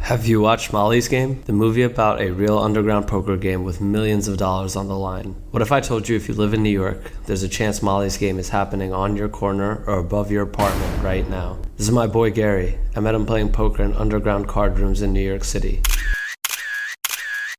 Have you watched Molly's Game? The movie about a real underground poker game with millions of dollars on the line. What if I told you if you live in New York, there's a chance Molly's Game is happening on your corner or above your apartment right now? This is my boy Gary. I met him playing poker in underground card rooms in New York City.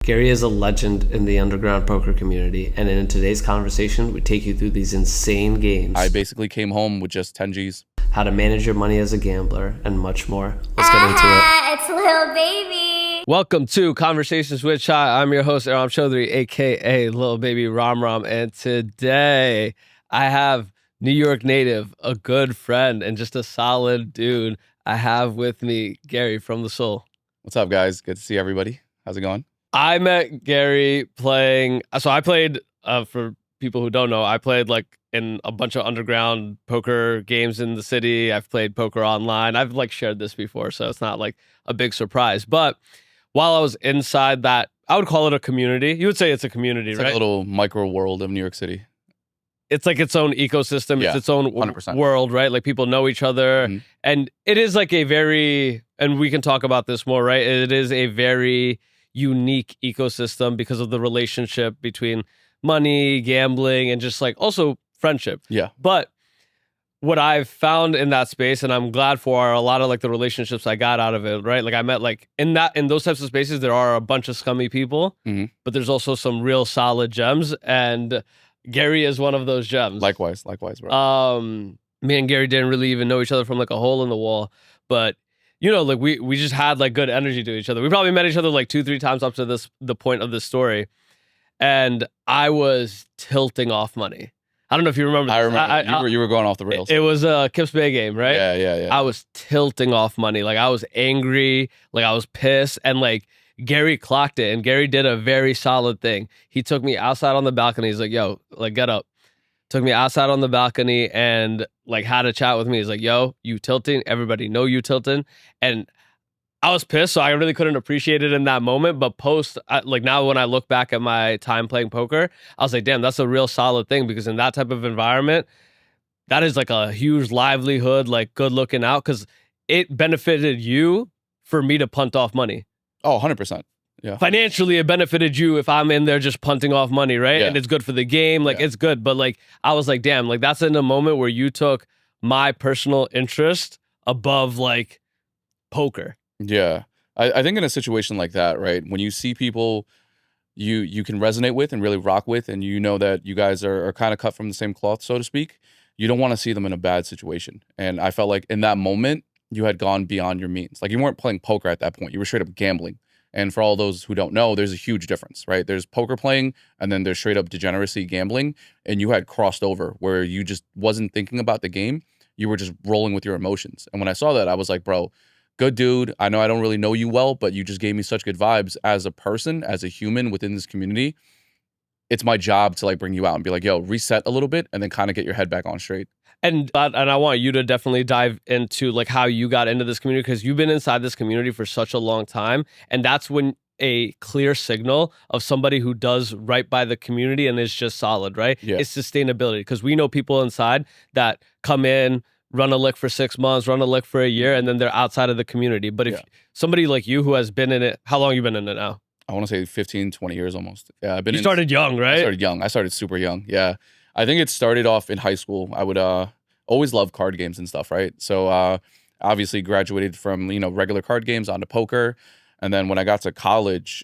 Gary is a legend in the underground poker community, and in today's conversation, we take you through these insane games. I basically came home with just 10 G's. How to manage your money as a gambler, and much more. Let's get into it. It's Lil Baby. Welcome to Conversations with Chai. I'm your host, Aram Chaudhry, aka Lil Baby Ram Ram, and today I have New York native, a good friend, and just a solid dude. I have with me Gary from The Soul. What's up, guys? Good to see everybody. How's it going? I met Gary playing, so I played, for people who don't know, I played like in a bunch of underground poker games in the city. I've played poker online. I've like shared this before, so it's not like a big surprise. But while I was inside that, I would call it a community. You would say it's a community, It's right? like a little micro world of New York City. It's like its own ecosystem. Yeah, it's its own 100%. world, right? Like people know each other. Mhm. And it is like a very, and we can talk about this more, right? It is a very unique ecosystem because of the relationship between money, gambling, and just like also friendship. Yeah. But what I've found in that space, and I'm glad for, are a lot of like the relationships I got out of it, right? Like I met like in those types of spaces, there are a bunch of scummy people, Mhm. but there's also some real solid gems. And Gary is one of those gems. Likewise, bro. Me and Gary didn't really even know each other from like a hole in the wall, but you know, like we just had like good energy to each other. We probably met each other like 2-3 times up to the point of this story, and I was tilting off money. I don't know if you remember. I remember you were going off the rails. It was a Kips Bay game, right? Yeah. I was tilting off money. Like I was angry, like I was pissed, and like Gary clocked it, and Gary did a very solid thing. He took me outside on the balcony. He's like, yo, like get up. Took me outside on the balcony and like had a chat with me. He's like, yo, you tilting. Everybody know you tilting. And I was pissed, so I really couldn't appreciate it in that moment. But like now when I look back at my time playing poker, I was like, damn, that's a real solid thing, because in that type of environment, that is like a huge livelihood, like good looking out, because it benefited you for me to punt off money. Oh, 100%. Yeah. Financially, it benefited you if I'm in there just punting off money, right? Yeah. And it's good for the game. Like, it's good. But, like, I was like, damn, like, that's in a moment where you took my personal interest above, like, poker. Yeah. I think in a situation like that, right, when you see people you can resonate with and really rock with, and you know that you guys are kind of cut from the same cloth, so to speak, you don't want to see them in a bad situation. And I felt like in that moment, you had gone beyond your means. Like, you weren't playing poker at that point. You were straight up gambling. And for all those who don't know, there's a huge difference, right? There's poker playing, and then there's straight up degeneracy gambling. And you had crossed over where you just wasn't thinking about the game. You were just rolling with your emotions. And when I saw that, I was like, bro, good dude. I know I don't really know you well, but you just gave me such good vibes as a person, as a human within this community. It's my job to like bring you out and be like, yo, reset a little bit and then kind of get your head back on straight. And I want you to definitely dive into like how you got into this community, because you've been inside this community for such a long time. And that's when a clear signal of somebody who does right by the community and is just solid, right? Yeah. It's sustainability, because we know people inside that come in, run a lick for 6 months, run a lick for a year, and then they're outside of the community. But if somebody like you who has been in it, how long you been in it now? I want to say 15, 20 years almost. Yeah, I've been. You started young, right? I started young. I started super young. Yeah, I think it started off in high school. I would always love card games and stuff, right? So obviously graduated from regular card games onto poker, and then when I got to college,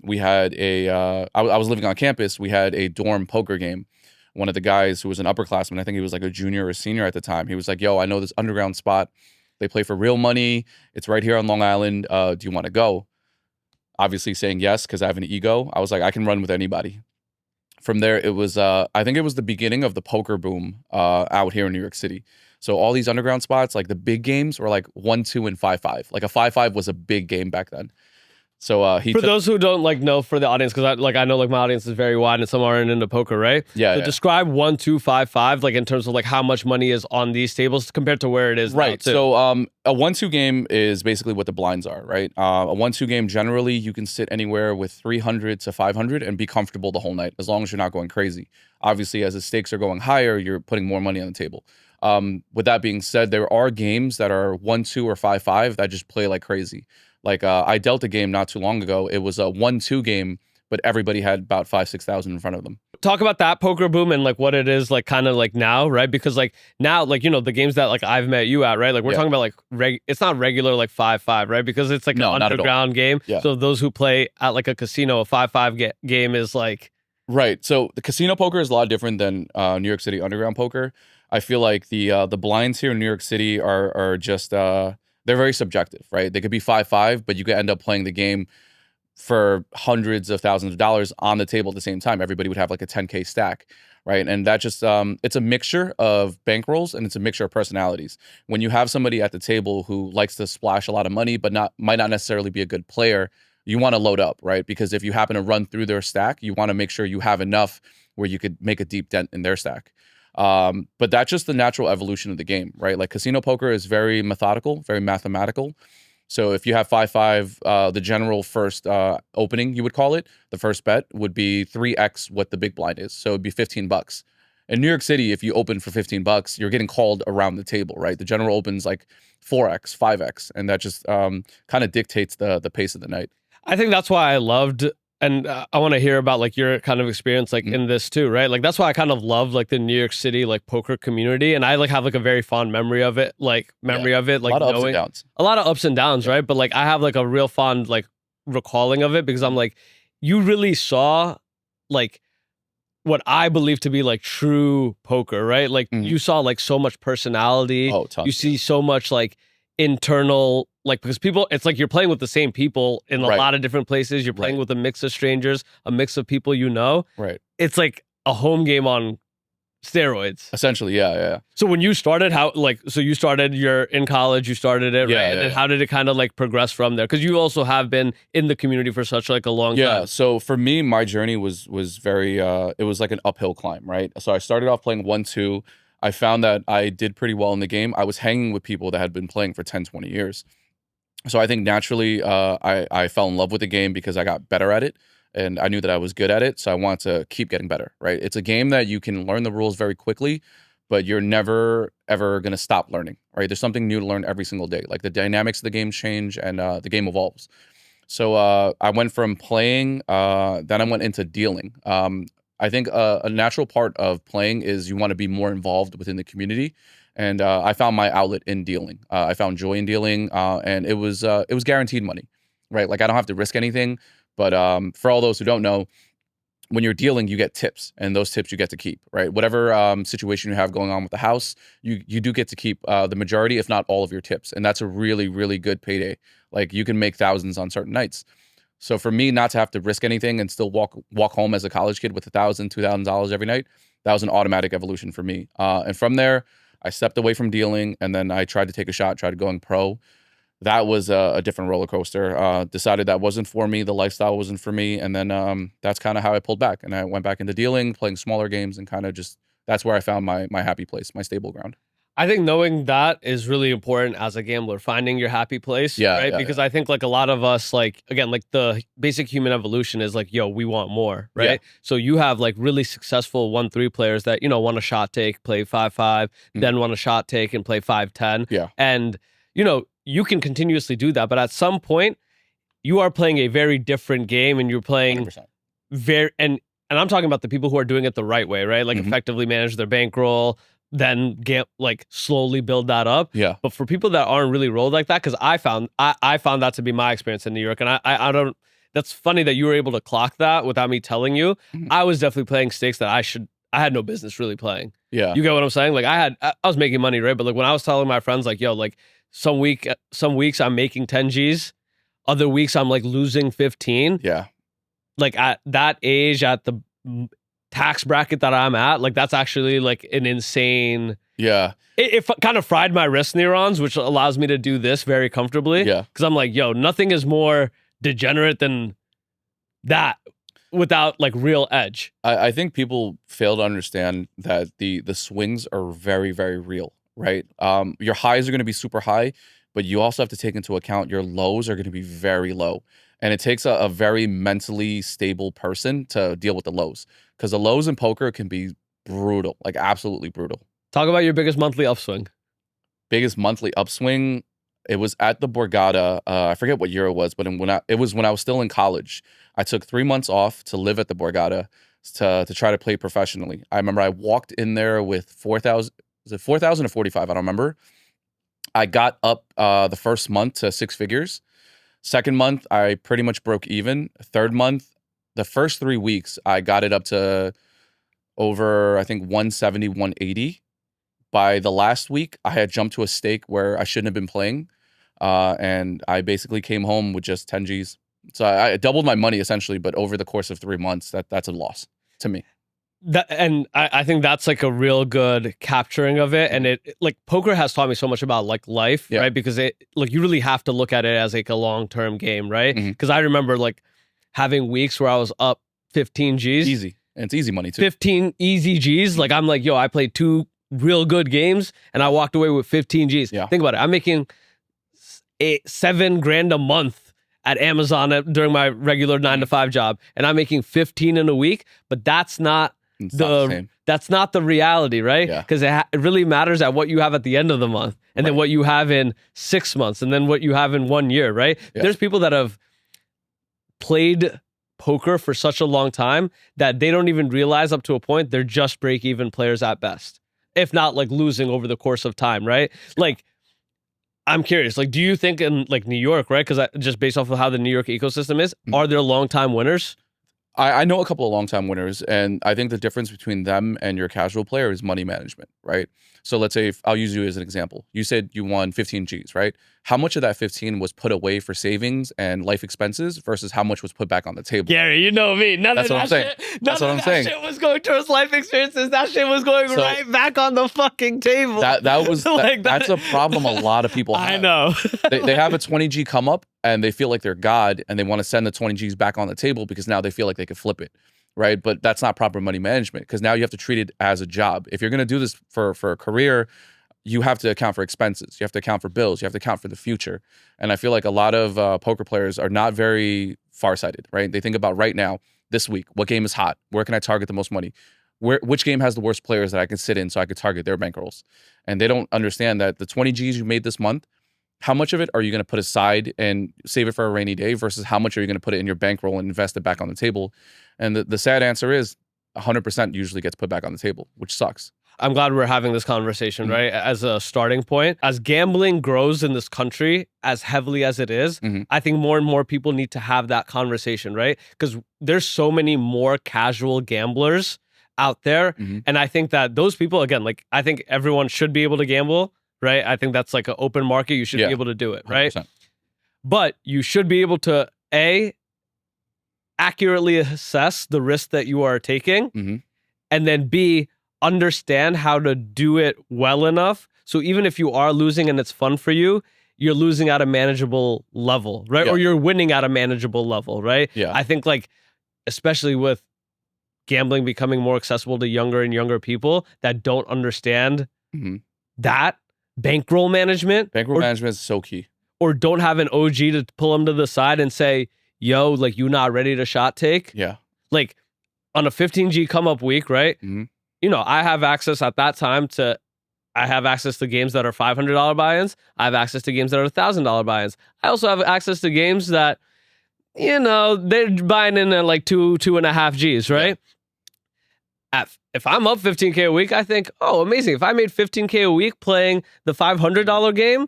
we had I was living on campus. We had a dorm poker game. One of the guys who was an upperclassman, I think he was like a junior or senior at the time, he was like, yo, I know this underground spot. They play for real money. It's right here on Long Island. Do you want to go? Obviously saying yes, because I have an ego. I was like, I can run with anybody. From there, it was, I think it was the beginning of the poker boom out here in New York City. So all these underground spots, like the big games were like 1, 2, and 5-5. Like a 5-5 was a big game back then. So for those who don't like know, for the audience, because I know like my audience is very wide and some aren't into poker, right? Yeah. So describe 1, 2, 5, 5, like in terms of like how much money is on these tables compared to where it is now, right. too. So a 1-2 game is basically what the blinds are, right? A 1-2 game, generally you can sit anywhere with 300 to 500 and be comfortable the whole night, as long as you're not going crazy. Obviously, as the stakes are going higher, you're putting more money on the table. With that being said, there are games that are 1-2 or 5-5 that just play like crazy. Like I dealt a game not too long ago. It was a 1-2 game, but everybody had about 5,000-6,000 in front of them. Talk about that poker boom and like what it is like kind of like now, right? Because like now, like, you know, the games that like I've met you at, right? Like we're talking about like it's not regular like 5-5, right? Because it's like No, an not at all. underground game. Yeah. So those who play at like a casino, a 5-5 game is like Right. So the casino poker is a lot different than New York City underground poker. I feel like the blinds here in New York City are just they're very subjective, right? They could be 5-5, but you could end up playing the game for hundreds of thousands of dollars on the table at the same time. Everybody would have like a 10K stack, right? And that just it's a mixture of bankrolls and it's a mixture of personalities. When you have somebody at the table who likes to splash a lot of money but might not necessarily be a good player, you want to load up, right? Because if you happen to run through their stack, you want to make sure you have enough where you could make a deep dent in their stack. But that's just the natural evolution of the game, right? Like casino poker is very methodical, very mathematical. So if you have 5-5, the general first opening, you would call it, the first bet would be 3x what the big blind is. So it'd be $15. In New York City, if you open for $15, you're getting called around the table, right? The general opens like 4x, 5x, and that just kind of dictates the pace of the night. I think that's why I loved, and I want to hear about like your kind of experience like in this too, right? Like that's why I kind of love like the New York City like poker community, and I like have like a very fond memory of it, like like a lot of ups and downs. A lot of ups and downs, right? But like I have like a real fond like recalling of it because I'm like, you really saw like what I believe to be like true poker, right? Like you saw like so much personality. Oh, tons. You see so much like internal, like because people, it's like you're playing with the same people in a lot of different places. You're playing with a mix of strangers, a mix of people you know. Right. It's like a home game on steroids. Essentially, yeah. So when you started, you're in college, you started it, right? And how did it kind of like progress from there? Because you also have been in the community for such like a long time. Yeah, so for me, my journey was very, it was like an uphill climb, right? So I started off playing 1-2. I found that I did pretty well in the game. I was hanging with people that had been playing for 10, 20 years. So I think naturally, I fell in love with the game because I got better at it. And I knew that I was good at it, so I want to keep getting better, right? It's a game that you can learn the rules very quickly, but you're never, ever going to stop learning, right? There's something new to learn every single day. Like the dynamics of the game change and the game evolves. So I went from playing, then I went into dealing. I think a natural part of playing is you want to be more involved within the community. And I found my outlet in dealing. I found joy in dealing, and it was guaranteed money, right? Like I don't have to risk anything. But for all those who don't know, when you're dealing, you get tips, and those tips you get to keep, right? Whatever situation you have going on with the house, you do get to keep the majority, if not all of your tips. And that's a really, really good payday. Like you can make thousands on certain nights. So for me not to have to risk anything and still walk home as a college kid with $1,000, $2,000 every night, that was an automatic evolution for me. And from there, I stepped away from dealing, and then I tried to take a shot, tried going pro. That was a different roller coaster. Decided that wasn't for me. The lifestyle wasn't for me. And then that's kind of how I pulled back. And I went back into dealing, playing smaller games, and kind of just, that's where I found my happy place, my stable ground. I think knowing that is really important as a gambler, finding your happy place, right? Because I think like a lot of us, like, again, like the basic human evolution is like, yo, we want more, right? Yeah. So you have like really successful 1-3 players that, you know, want a shot take, play 5-5, then want a shot take and play 5-10. Yeah. And, you know, you can continuously do that, but at some point you are playing a very different game, and you're playing 100%. and I'm talking about the people who are doing it the right way, right? Like effectively manage their bankroll, then get like slowly build that up. Yeah. But for people that aren't really rolled like that, because I found that to be my experience in New York, and I don't. That's funny that you were able to clock that without me telling you. I was definitely playing stakes that I had no business really playing. Yeah. You get what I'm saying? Like I was making money, right? But like when I was telling my friends, like, yo, like some weeks I'm making 10 G's, other weeks I'm like losing 15. Yeah. Like at that age, at the tax bracket that I'm at, like that's actually like an insane. Yeah. It kind of fried my wrist neurons, which allows me to do this very comfortably. Yeah. Because I'm like, yo, nothing is more degenerate than that without like real edge. I think people fail to understand that the swings are very, very real, right? Your highs are going to be super high, but you also have to take into account your lows are going to be very low. And it takes a very mentally stable person to deal with the lows, because the lows in poker can be brutal, like absolutely brutal. Talk about your biggest monthly upswing. Biggest monthly upswing, It was at the Borgata. I forget what year it was, but it was when I was still in college. I took 3 months off to live at the Borgata to try to play professionally. I remember I walked in there with 4,000. Was it 4,000 or 45? I don't remember. I got up the first month to 6 figures. Second month, I pretty much broke even. Third month, the first 3 weeks, I got it up to over, I think, 170, 180. By the last week, I had jumped to a stake where I shouldn't have been playing. And I basically came home with just 10 Gs. So I doubled my money essentially, but over the course of 3 months, that's a loss to me. I think that's like a real good capturing of it. And it like poker has taught me so much about like life, right? Because it like you really have to look at it as like a long-term game, right? Because I remember like having weeks where I was up 15 Gs. Easy. And it's easy money too. 15 easy Gs. Like I'm like, yo, I played 2 real good games and I walked away with 15 Gs. Yeah. Think about it. I'm making $7,000 a month at Amazon during my regular 9-to-5 job, and I'm making 15 in a week, but that's not that's not the reality, right? Because it really matters at what you have at the end of the month, and then what you have in 6 months, and then what you have in 1 year, right? There's people that have played poker for such a long time that they don't even realize up to a point they're just break-even players at best, if not like losing over the course of time, right? Like, I'm curious, like, do you think in like New York, right? Because just based off of how the New York ecosystem is, are there long-time winners? I know a couple of long-time winners, and I think the difference between them and your casual player is money management, right? So let's say, I'll use you as an example. You said you won 15 Gs, right? How much of that 15 was put away for savings and life expenses versus how much was put back on the table? Gary, you know me. That's what I'm saying. That's what I'm saying. Shit was going towards life experiences. That shit was going right back on the fucking table. That was like that's a problem a lot of people have. I know. they have a 20 G come up and they feel like they're God and they want to send the 20 Gs back on the table because now they feel like they could flip it. Right. But that's not proper money management because now you have to treat it as a job. If you're going to do this for a career, you have to account for expenses. You have to account for bills. You have to account for the future. And I feel like a lot of poker players are not very farsighted, right? They think about right now, this week, what game is hot? Where can I target the most money? Which game has the worst players that I can sit in so I could target their bankrolls? And they don't understand that the 20 Gs you made this month, how much of it are you going to put aside and save it for a rainy day versus how much are you going to put it in your bankroll and invest it back on the table? And the sad answer is 100% usually gets put back on the table, which sucks. I'm glad we're having this conversation, right? As a starting point. As gambling grows in this country as heavily as it is, I think more and more people need to have that conversation, right? Because there's so many more casual gamblers out there. And I think that those people, again, like I think everyone should be able to gamble, right? I think that's like an open market. You should be able to do it, right? 100%. But you should be able to, A, accurately assess the risk that you are taking, and then B, understand how to do it well enough. So even if you are losing and it's fun for you, you're losing at a manageable level, right? Or you're winning at a manageable level, right? I think like, especially with gambling becoming more accessible to younger and younger people that don't understand that bankroll management. Bankroll management is so key. Or don't have an OG to pull them to the side and say, yo, like you not ready to shot take? Like on a 15 G come up week, right? You know, I have access at that time to games that are $500 buy-ins. I have access to games that are $1,000 buy-ins. I also have access to games that, you know, they're buying in at like 2.5 Gs, right? If I'm up 15K a week, I think, oh, amazing. If I made 15K a week playing the $500 game,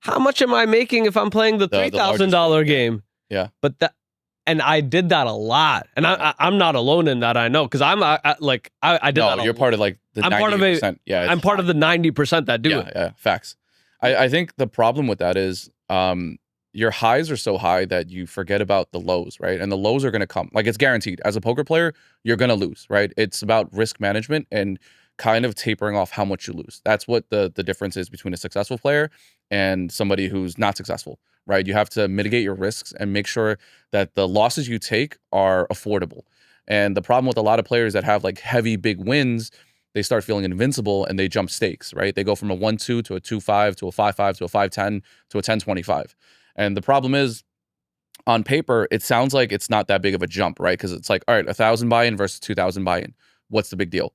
how much am I making if I'm playing the $3,000 game? And I did that a lot, and I'm not alone in that. I know because I did that. No, you're part of like the 90%. I'm part of the 90% that do it. Yeah, facts. I think the problem with that is your highs are so high that you forget about the lows, right? And the lows are going to come. Like it's guaranteed. As a poker player, you're going to lose, right? It's about risk management and kind of tapering off how much you lose. That's what the difference is between a successful player and somebody who's not successful. Right, you have to mitigate your risks and make sure that the losses you take are affordable. And the problem with a lot of players that have like heavy big wins, they start feeling invincible and they jump stakes. Right, they go from a 1-2 to a 2-5 to a 5-5 to a 5-10 to a 10-25. And the problem is, on paper, it sounds like it's not that big of a jump, right? Because it's like, all right, 1,000 buy-in versus 2,000 buy-in. What's the big deal?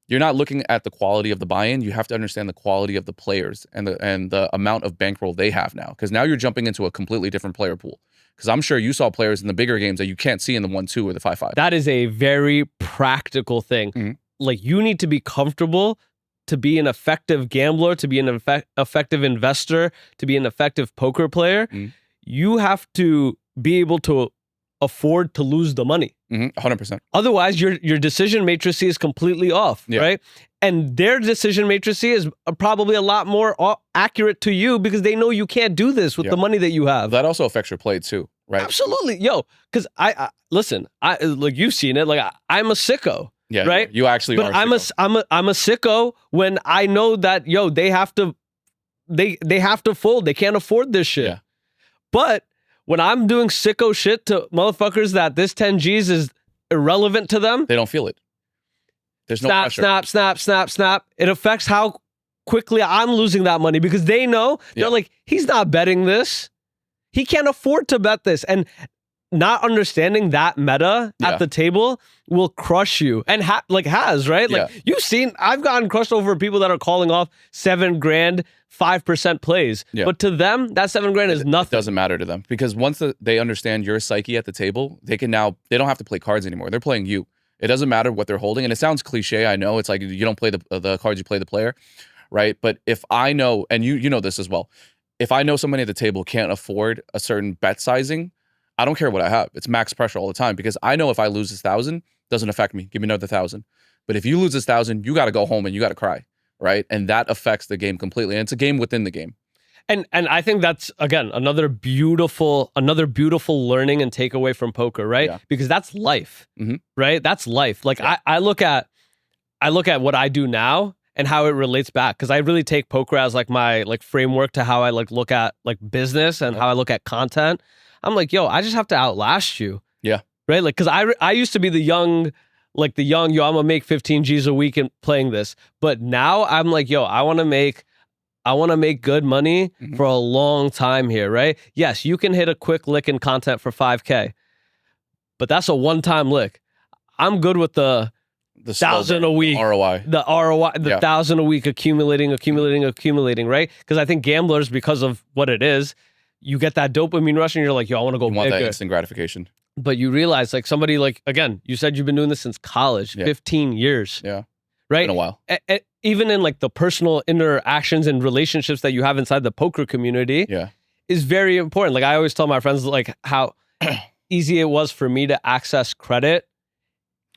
you're not looking at the quality of the buy-in. You have to understand the quality of the players and the amount of bankroll they have now. Because now you're jumping into a completely different player pool. Because I'm sure you saw players in the bigger games that you can't see in the 1-2 or the 5-5. That is a very practical thing. Like, you need to be comfortable to be an effective gambler, to be an effective investor, to be an effective poker player. You have to be able to afford to lose the money. 100%. Otherwise, your decision matrix is completely off, right? And their decision matrix is probably a lot more accurate to you because they know you can't do this with the money that you have. That also affects your play too, right? Absolutely, yo. Because I listen, like, you've seen it. Like, I'm a sicko, right? You actually but are. I'm a sicko when I know that they have to fold. They can't afford this shit. Yeah. But when I'm doing sicko shit to motherfuckers that this 10 G's is irrelevant to them, they don't feel it. There's no pressure. Snap. It affects how quickly I'm losing that money because they know, they're like, he's not betting this. He can't afford to bet this. And not understanding that meta at the table will crush you. And has, right? Like, you've seen, I've gotten crushed over people that are calling off $7,000, 5% plays. But to them, that $7,000 is nothing. It doesn't matter to them because once they understand your psyche at the table, they don't have to play cards anymore. They're playing you. It doesn't matter what they're holding. And it sounds cliche. I know it's like you don't play the cards, you play the player, right? But if I know, and you know this as well, if I know somebody at the table can't afford a certain bet sizing, I don't care what I have. It's max pressure all the time because I know if I lose this 1,000, doesn't affect me. Give me another 1,000. But if you lose this 1,000, you got to go home and you got to cry, right? And that affects the game completely. And it's a game within the game. And I think that's, again, another beautiful learning and takeaway from poker, right? Yeah. Because that's life, right? That's life. Like, I look at what I do now and how it relates back, because I really take poker as like my framework to how I look at business and how I look at content. I'm like, yo, I just have to outlast you. Yeah. Right? Like, because I used to be the young, yo, I'm gonna make 15 G's a week in playing this. But now I'm like, yo, I want to make good money for a long time here, right? Yes, you can hit a quick lick in content for 5K, but that's a one-time lick. I'm good with the 1,000 a week ROI, the 1,000 a week accumulating, right? Because I think gamblers, because of what it is, you get that dopamine rush and you're like, yo, I want to go. You want that instant gratification. But you realize, like, somebody, like, again, you said you've been doing this since college, 15 years. Yeah. Right? It's been a while. Even in like the personal interactions and relationships that you have inside the poker community is very important. Like, I always tell my friends, like, how easy it was for me to access credit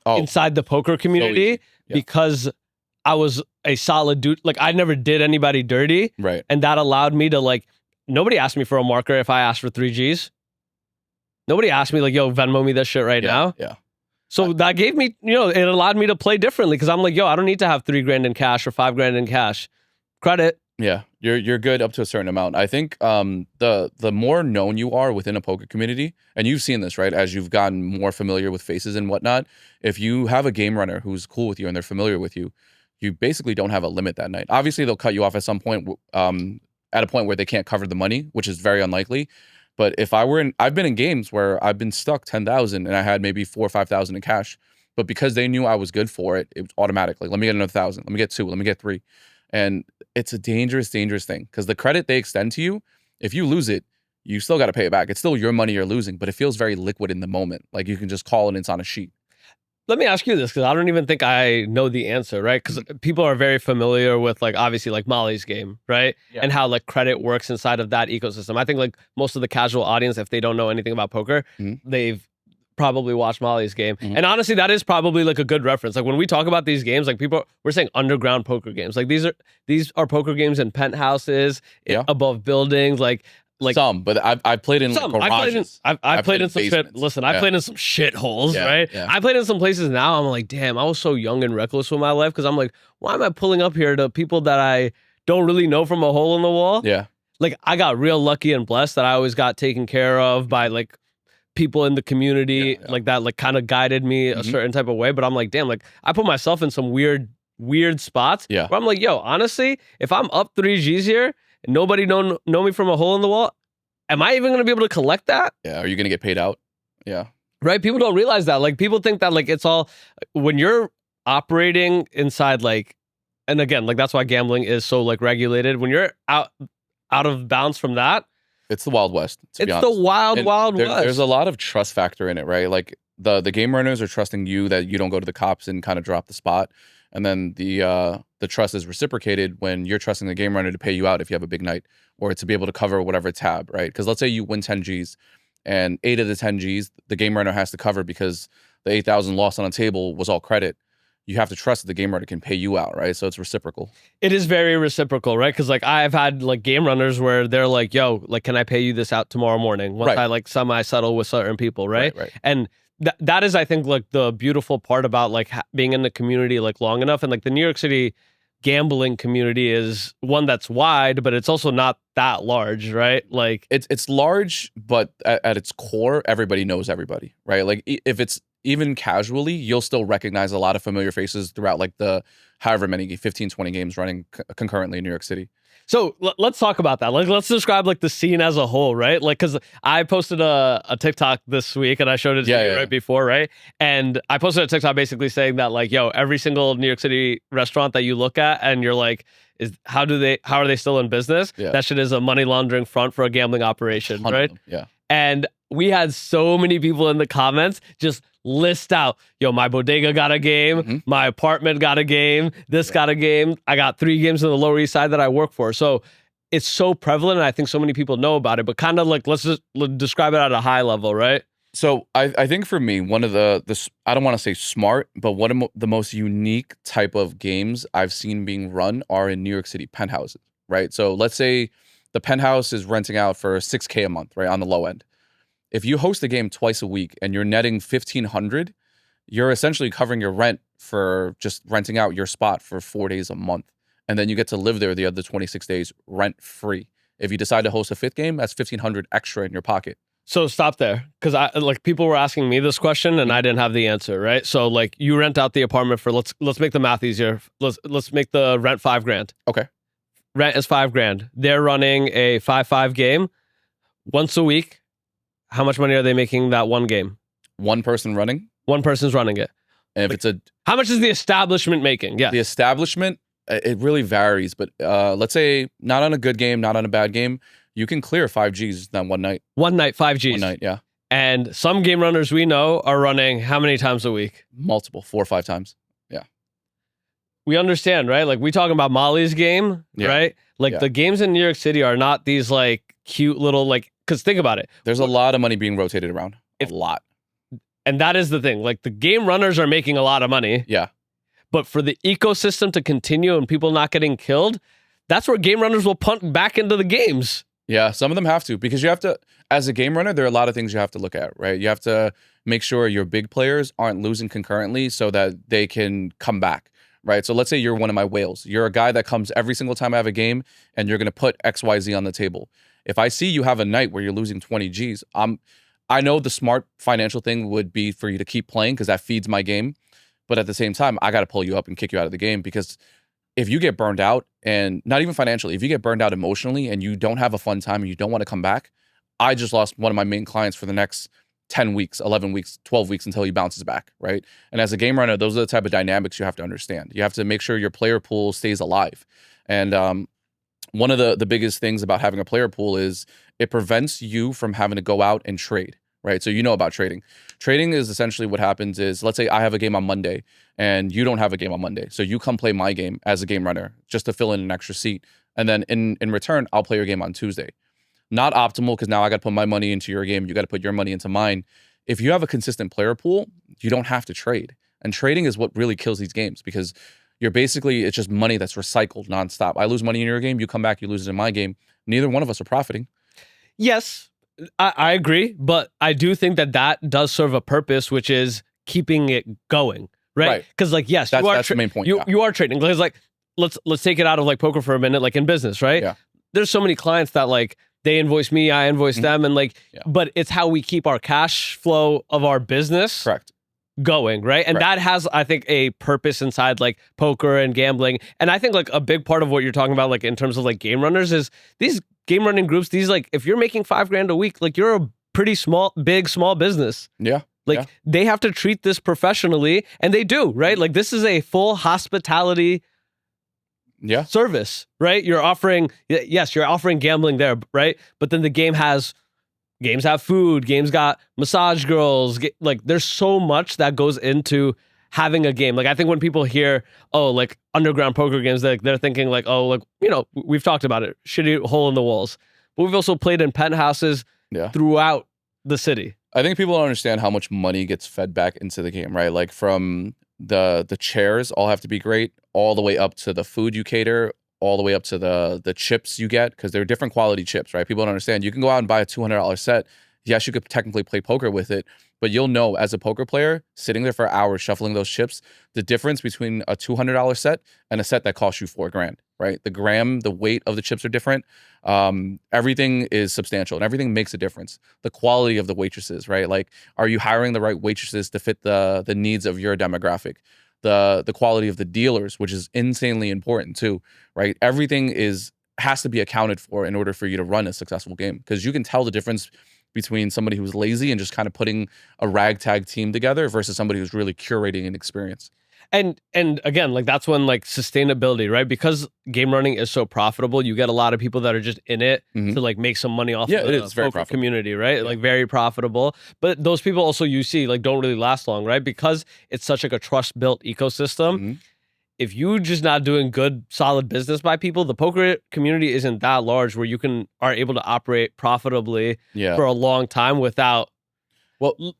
inside the poker community because I was a solid dude. Like, I never did anybody dirty. Right. And that allowed me to, like, nobody asked me for a marker if I asked for 3 G's. Nobody asked me, like, yo, Venmo me this shit right now. Yeah. So that gave me, it allowed me to play differently because I'm like, yo, I don't need to have $3,000 in cash or $5,000 in cash. Credit. Yeah, you're good up to a certain amount. I think the more known you are within a poker community, and you've seen this, right, as you've gotten more familiar with faces and whatnot, if you have a game runner who's cool with you and they're familiar with you, you basically don't have a limit that night. Obviously, they'll cut you off at some point, at a point where they can't cover the money, which is very unlikely. But if I've been in games where I've been stuck 10,000 and I had maybe 4,000 or 5,000 in cash, but because they knew I was good for it, it was automatic. Like, let me get another 1,000, let me get 2, let me get 3. And it's a dangerous thing because the credit they extend to you, if you lose it, you still got to pay it back. It's still your money you're losing, but it feels very liquid in the moment. Like, you can just call it and it's on a sheet. Let me ask you this, because I don't even think I know the answer, right? Because people are very familiar with, like, obviously, like, Molly's game, right? Yeah. And how, like, credit works inside of that ecosystem. I think, like, most of the casual audience, if they don't know anything about poker, they've probably watched Molly's game. And honestly, that is probably, like, a good reference. Like, when we talk about these games, like, we're saying underground poker games. Like, these are poker games in penthouses, above buildings, like some, but I've played in like garages. I've played in some shit. Listen, I played in some shitholes, right? Yeah. I played in some places now. I'm like, damn, I was so young and reckless with my life because I'm like, why am I pulling up here to people that I don't really know from a hole in the wall? Yeah. Like, I got real lucky and blessed that I always got taken care of by, like, people in the community, like, that, like, kind of guided me a certain type of way. But I'm like, damn, like, I put myself in some weird spots where I'm like, yo, honestly, if I'm up 3 G's here, and nobody know me from a hole in the wall, am I even going to be able to collect that? Yeah. Are you going to get paid out? Yeah. Right? People don't realize that. Like, people think that, like, it's all, when you're operating inside like, and again, like that's why gambling is so like regulated. When you're out of bounds from that, It's the Wild West. To be it's the honest. wild, And wild west. There's a lot of trust factor in it, right? Like the game runners are trusting you that you don't go to the cops and kind of drop the spot, and then the trust is reciprocated when you're trusting the game runner to pay you out if you have a big night or to be able to cover whatever tab, right? Because let's say you win 10 G's, and 8 of the 10 G's the game runner has to cover because the 8,000 lost on a table was all credit. You have to trust that the game runner can pay you out, right? So it's reciprocal. It is very reciprocal, right? Because like I've had like game runners where they're like, "Yo, like, can I pay you this out tomorrow morning?" Once Right. I like semi-settle with certain people, right? Right. And that is, I think, like the beautiful part about like being in the community like long enough, and like the New York City gambling community is one that's wide, but it's also not that large, right? Like It's large, but at its core, everybody knows everybody, right? Like if it's even casually, you'll still recognize a lot of familiar faces throughout like the however many 15, 20 games running concurrently in New York City. So let's talk about that. Like, let's describe like the scene as a whole, right? Like, because I posted a TikTok this week and I showed it to you right before, right? And I posted a TikTok basically saying that like, yo, every single New York City restaurant that you look at and you're like, how are they still in business? Yeah. That shit is a money laundering front for a gambling operation, right? Yeah. And we had so many people in the comments just list out, yo, my bodega got a game, my apartment got a game, this got a game. I got 3 games on the Lower East Side that I work for. So it's so prevalent, and I think so many people know about it, but kind of like, let's just describe it at a high level, right? So I think for me, one of the I don't want to say smart, but one of the most unique type of games I've seen being run are in New York City penthouses, right? So let's say the penthouse is renting out for $6K a month, right, on the low end. If you host a game twice a week and you're netting $1,500, you're essentially covering your rent for just renting out your spot for 4 days a month. And then you get to live there the other 26 days rent free. If you decide to host a 5th game, that's $1,500 extra in your pocket. So stop there, because I like people were asking me this question and I didn't have the answer, right? So like you rent out the apartment for let's make the math easier. Let's make the rent $5,000. Okay. Rent is $5,000. They're running a 5-5 game once a week. How much money are they making that one game? One person running? One person's running it. And if it's how much is the establishment making? Yeah. The establishment, it really varies. But let's say not on a good game, not on a bad game, you can clear 5 Gs that one night. One night, 5 Gs. One night, yeah. And some game runners we know are running how many times a week? Multiple, 4 or 5 times. Yeah. We understand, right? Like we talking about Molly's game, right? Like the games in New York City are not these like cute little like, because think about it. There's a lot of money being rotated around. A lot. And that is the thing. Like the game runners are making a lot of money. Yeah. But for the ecosystem to continue and people not getting killed, that's where game runners will punt back into the games. Yeah, some of them have to, because you have to, as a game runner, there are a lot of things you have to look at, right? You have to make sure your big players aren't losing concurrently so that they can come back, right? So let's say you're one of my whales. You're a guy that comes every single time I have a game and you're going to put XYZ on the table. If I see you have a night where you're losing 20 Gs, I know the smart financial thing would be for you to keep playing because that feeds my game. But at the same time, I got to pull you up and kick you out of the game, because if you get burned out, and not even financially, if you get burned out emotionally and you don't have a fun time and you don't want to come back, I just lost one of my main clients for the next 10 weeks, 11 weeks, 12 weeks until he bounces back, right? And as a game runner, those are the type of dynamics you have to understand. You have to make sure your player pool stays alive. And one of the biggest things about having a player pool is it prevents you from having to go out and trade, right? So you know about trading. Trading is essentially what happens is, let's say I have a game on Monday and you don't have a game on Monday. So you come play my game as a game runner just to fill in an extra seat. And then in return, I'll play your game on Tuesday. Not optimal, because now I got to put my money into your game. You got to put your money into mine. If you have a consistent player pool, you don't have to trade. And trading is what really kills these games, because it's just money that's recycled nonstop. I lose money in your game, you come back, you lose it in my game. Neither one of us are profiting. Yes, I agree, but I do think that does serve a purpose, which is keeping it going, right? Because like, yes, that's the main point. You are trading. Because like, let's take it out of like poker for a minute, like in business, right? Yeah. There's so many clients that like they invoice me, I invoice them, and like, but it's how we keep our cash flow of our business going, right? And that has, I think, a purpose inside like poker and gambling. And I think like a big part of what you're talking about, like in terms of like game runners, is these game running groups. These like, if you're making $5,000 a week, like you're a pretty small business. Yeah. Like Yeah. they have to treat this professionally, and they do, right? Like this is a full hospitality Yeah. service, right? You're offering, yes, you're offering gambling there, right? But then the games have food, games got massage girls, like there's so much that goes into having a game. Like I think when people hear, oh, like underground poker games, they're thinking like, oh, like, you know, we've talked about it, shitty hole in the walls. But we've also played in penthouses throughout the city. I think people don't understand how much money gets fed back into the game, right? Like from the chairs all have to be great, all the way up to the food you cater, all the way up to the chips you get, because they're different quality chips, right? People don't understand. You can go out and buy a $200 set. Yes, you could technically play poker with it, but you'll know as a poker player, sitting there for hours shuffling those chips, the difference between a $200 set and a set that costs you $4,000, right? The gram, the weight of the chips are different. Everything is substantial and everything makes a difference. The quality of the waitresses, right? Like, are you hiring the right waitresses to fit the needs of your demographic? The quality of the dealers, which is insanely important too, right? Everything has to be accounted for in order for you to run a successful game, because you can tell the difference between somebody who's lazy and just kind of putting a ragtag team together versus somebody who's really curating an experience. And again, like that's when like sustainability, right? Because game running is so profitable, you get a lot of people that are just in it to like make some money off of it is very poker profitable. community, right? Like very profitable. But those people also you see like don't really last long, right? Because it's such like a trust built ecosystem. If you just not doing good, solid business by people, the poker community isn't that large where you are able to operate profitably for a long time without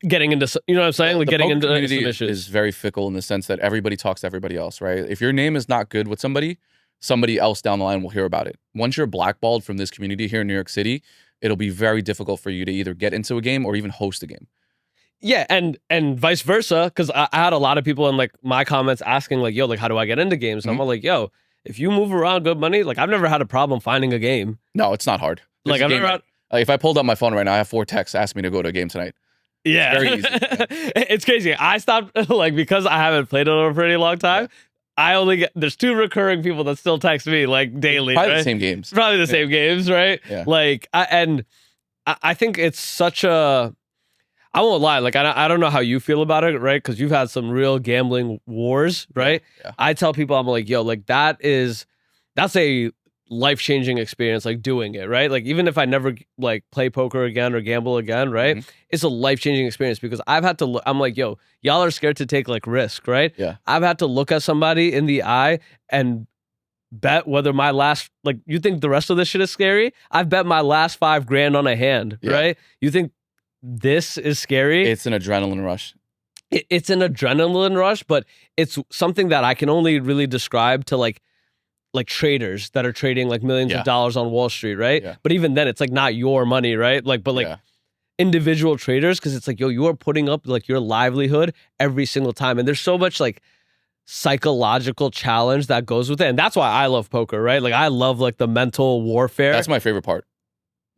getting into, you know what I'm saying? Like getting into some issues. Is very fickle in the sense that everybody talks to everybody else, right? If your name is not good with somebody else down the line will hear about it. Once you're blackballed from this community here in New York City, it'll be very difficult for you to either get into a game or even host a game. Yeah, and vice versa, because I had a lot of people in like my comments asking like, yo, like how do I get into games? I'm like, yo, if you move around good money, like I've never had a problem finding a game. No, it's not hard. Like I've never had, like if I pulled up my phone right now, I have 4 texts asking me to go to a game tonight. Yeah, Very easy. Yeah. It's crazy. I stopped like because I haven't played it in a pretty long time. I only get there's 2 recurring people that still text me like daily. Probably right? the same games. Probably the same games, right? Yeah. Like I think it's such a. I won't lie. Like I don't know how you feel about it, right? Because you've had some real gambling wars, right? Yeah. I tell people I'm like, yo, like that's a life-changing experience, like doing it, right? Like even if I never like play poker again or gamble again, right? It's a life-changing experience because I've had to look, I'm like, yo, y'all are scared to take like risk, right? Yeah. I've had to look at somebody in the eye and bet whether my last, like, you think the rest of this shit is scary? I've bet my last $5,000 on a hand, right? You think this is scary? It's an adrenaline rush. It's an adrenaline rush, but it's something that I can only really describe to like traders that are trading like millions of dollars on Wall Street, right? Yeah. But even then, it's like not your money, right? Like, but like individual traders, because it's like, yo, you are putting up like your livelihood every single time, and there's so much like psychological challenge that goes with it, and that's why I love poker, right? Like, I love like the mental warfare. That's my favorite part.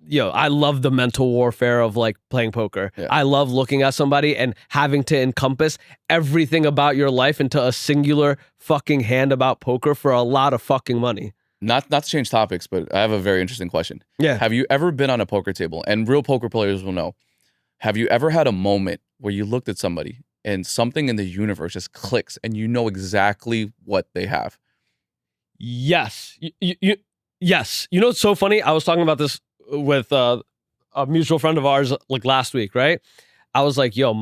Yo, I love the mental warfare of like playing poker. Yeah. I love looking at somebody and having to encompass everything about your life into a singular fucking hand about poker for a lot of fucking money. Not to change topics, but I have a very interesting question. Yeah. Have you ever been on a poker table? And real poker players will know. Have you ever had a moment where you looked at somebody and something in the universe just clicks and you know exactly what they have? Yes. Yes. You know what's so funny? I was talking about this with a mutual friend of ours like last week, right? I was like, yo,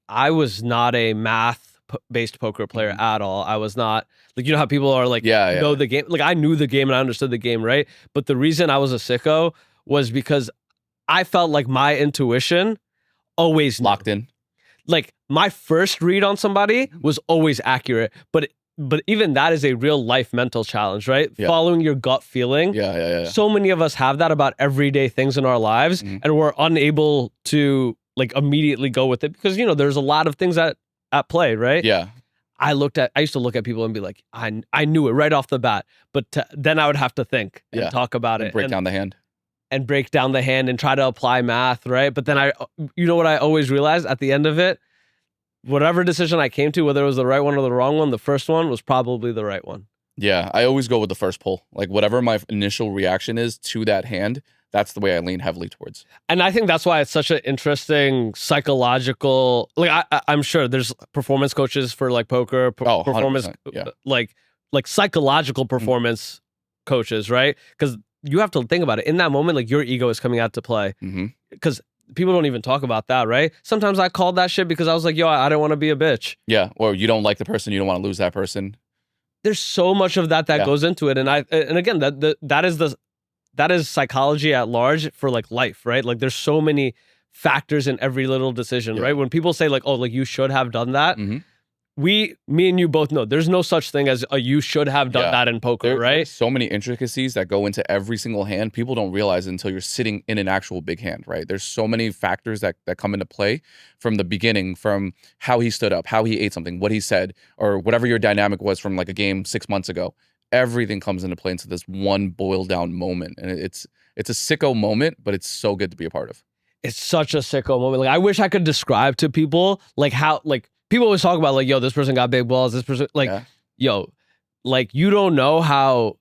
I was not a math-based poker player at all. I was not, like, you know how people are like, know the game? Like, I knew the game and I understood the game, right? But the reason I was a sicko was because I felt like my intuition always locked in. Like, my first read on somebody was always accurate, but even that is a real life mental challenge, right? Yeah. Following your gut feeling. Yeah. So many of us have that about everyday things in our lives, and we're unable to like immediately go with it because, you know, there's a lot of things at play, right? Yeah. I used to look at people and be like, I knew it right off the bat, but then I would have to think and talk about it. Break down the hand. And break down the hand and try to apply math, right? But then you know what I always realized at the end of it? Whatever decision I came to, whether it was the right one or the wrong one, the first one was probably the right one. Yeah, I always go with the first pull. Like whatever my initial reaction is to that hand, that's the way I lean heavily towards. And I think that's why it's such an interesting psychological. Like I'm sure there's performance coaches for like poker, Oh, performance, 100%, yeah. like psychological performance coaches, right? Because you have to think about it in that moment. Like your ego is coming out to play. Because people don't even talk about that, right? Sometimes I called that shit because I was like, yo, I don't want to be a bitch. Yeah, or you don't like the person, you don't want to lose that person. There's so much of that goes into it, and again that is psychology at large for like life, right? Like there's so many factors in every little decision, right? When people say like, oh, like you should have done that, me and you both know there's no such thing as a you should have done that in poker, right? There's so many intricacies that go into every single hand. People don't realize it until you're sitting in an actual big hand, right? There's so many factors that come into play from the beginning, from how he stood up, how he ate something, what he said, or whatever your dynamic was from like a game 6 months ago. Everything comes into play into this one boiled down moment. And it's a sicko moment, but it's so good to be a part of. It's such a sicko moment. Like I wish I could describe to people like how like people always talk about like, yo, this person got big balls, this person like yo, like you don't know how